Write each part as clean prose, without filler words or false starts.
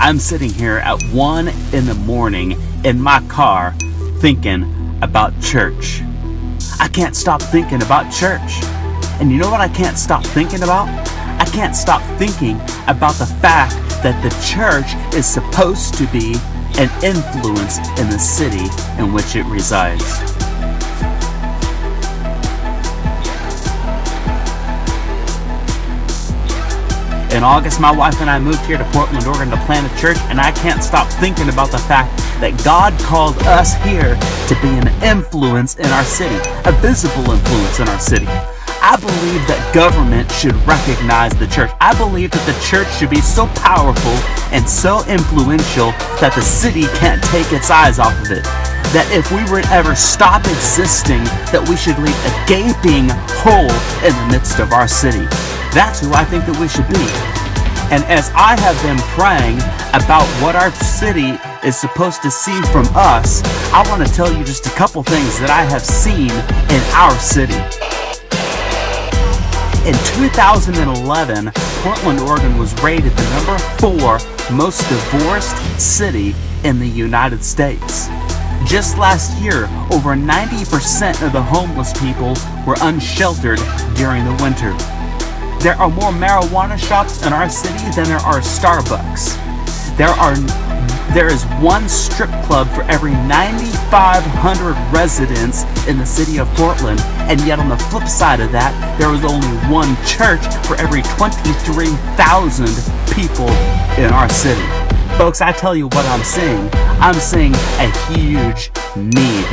I'm sitting here at 1 in the morning in my car thinking about church. I can't stop thinking about church. And you know what I can't stop thinking about? I can't stop thinking about the fact that the church is supposed to be an influence in the city in which it resides. In August, my wife and I moved here to Portland, Oregon to plant a church, and I can't stop thinking about the fact that God called us here to be an influence in our city, a visible influence in our city. I believe that government should recognize the church. I believe that the church should be so powerful and so influential that the city can't take its eyes off of it. That if we were to ever stop existing, that we should leave a gaping hole in the midst of our city. That's who I think that we should be. And as I have been praying about what our city is supposed to see from us, I want to tell you just a couple things that I have seen in our city. In 2011, Portland, Oregon was rated the number 4 most divorced city in the United States. Just last year, over 90% of the homeless people were unsheltered during the winter. There are more marijuana shops in our city than there are Starbucks. There is one strip club for every 9,500 residents in the city of Portland, and yet on the flip side of that, there is only one church for every 23,000 people in our city. Folks, I tell you what I'm seeing. I'm seeing a huge need.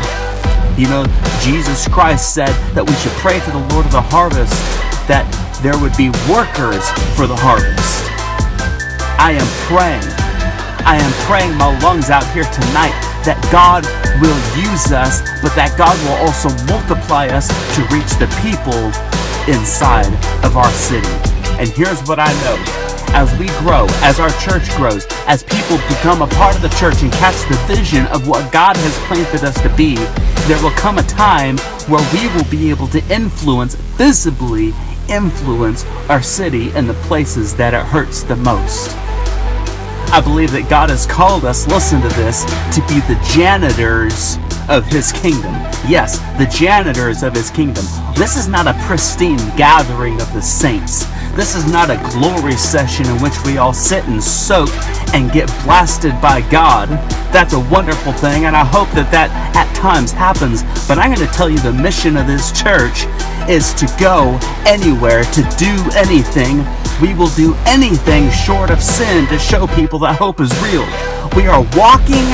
You know, Jesus Christ said that we should pray to the Lord of the harvest that there would be workers for the harvest. I am praying my lungs out here tonight that God will use us, but that God will also multiply us to reach the people inside of our city. And here's what I know. As we grow, as our church grows, as people become a part of the church and catch the vision of what God has planted us to be, there will come a time where we will be able to visibly influence our city in the places that it hurts the most. I believe that God has called us, listen to this, to be the janitors of His kingdom. Yes, the janitors of His kingdom. This is not a pristine gathering of the saints. This is not a glory session in which we all sit and soak and get blasted by God. That's a wonderful thing, and I hope that at times happens. But I'm going to tell you the mission of this church is to go anywhere, to do anything. We will do anything short of sin to show people that hope is real. We are walking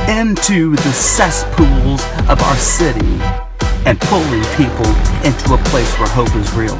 into the cesspools of our city and pulling people into a place where hope is real.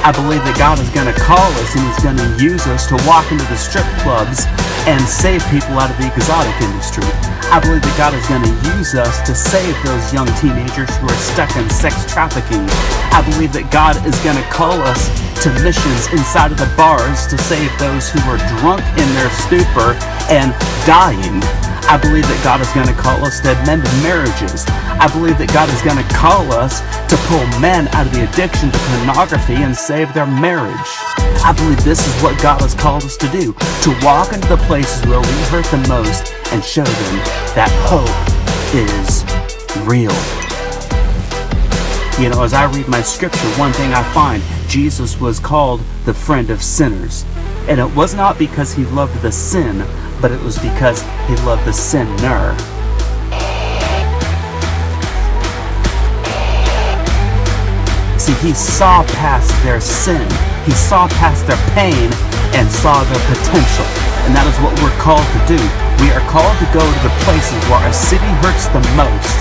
I believe that God is going to call us and He's going to use us to walk into the strip clubs and save people out of the exotic industry. I believe that God is going to use us to save those young teenagers who are stuck in sex trafficking. I believe that God is going to call us to missions inside of the bars to save those who are drunk in their stupor and dying. I believe that God is going to call us to mend marriages. I believe that God is going to call us to pull men out of the addiction to pornography and save their marriage. I believe this is what God has called us to do, to walk into the places where we hurt the most and show them that hope is real. You know, as I read my scripture, one thing I find, Jesus was called the friend of sinners. And it was not because He loved the sin, but it was because He loved the sinner. See, He saw past their sin. He saw past their pain and saw their potential. And that is what we're called to do. We are called to go to the places where our city hurts the most